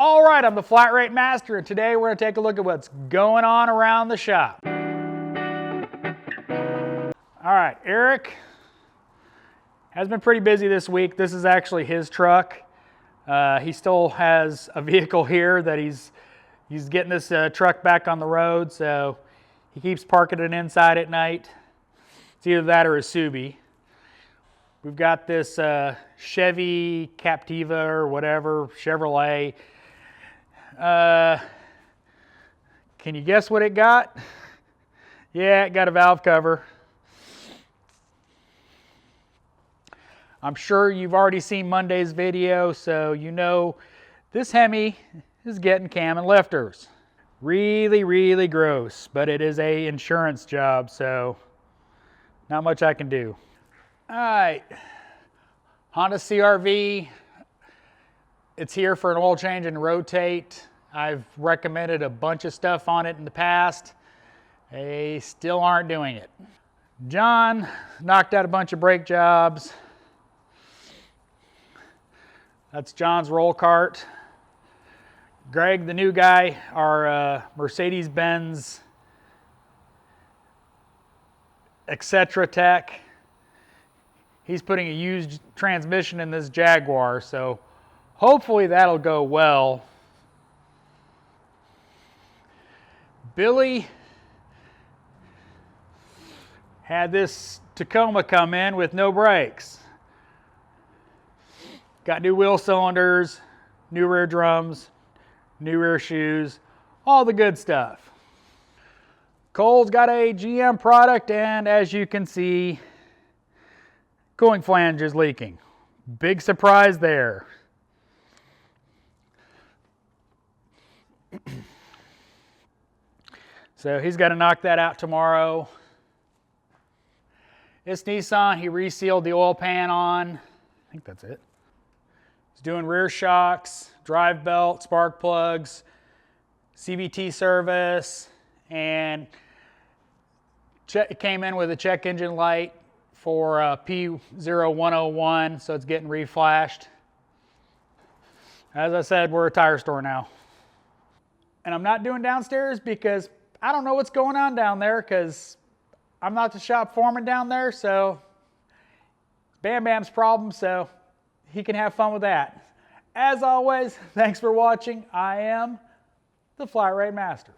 All right, I'm the Flat Rate Master, and today we're going to take a look at what's going on around the shop. All right, Eric has been pretty busy this week. This is actually his truck. He still has a vehicle here that he's getting this truck back on the road, so he keeps parking it inside at night. It's either that or a Subi. We've got this Chevy Captiva or whatever, Chevrolet. Can you guess what it got? Yeah, it got a valve cover. I'm sure you've already seen Monday's video, so you know this Hemi is getting cam and lifters. Really, really gross, but it is an insurance job, so not much I can do. All right, Honda CR-V. It's here for an oil change and rotate. I've recommended a bunch of stuff on it in the past. They still aren't doing it. John knocked out a bunch of brake jobs. That's John's roll cart. Greg, the new guy, our Mercedes-Benz etc. tech. He's putting a used transmission in this Jaguar, so hopefully that'll go well. Billy had this Tacoma come in with no brakes. Got new wheel cylinders, new rear drums, new rear shoes, all the good stuff. Cole's got a GM product, and as you can see, cooling flange is leaking. Big surprise there. So he's got to knock that out tomorrow. This Nissan, he resealed the oil pan on. I think that's it. He's doing rear shocks, drive belt, spark plugs, CVT service, and it came in with a check engine light for P0101, so it's getting reflashed. As I said, we're a tire store now. And I'm not doing downstairs because I don't know what's going on down there, because I'm not the shop foreman down there, so Bam Bam's problem, so he can have fun with that. As always, thanks for watching. I am the Flat Rate Master.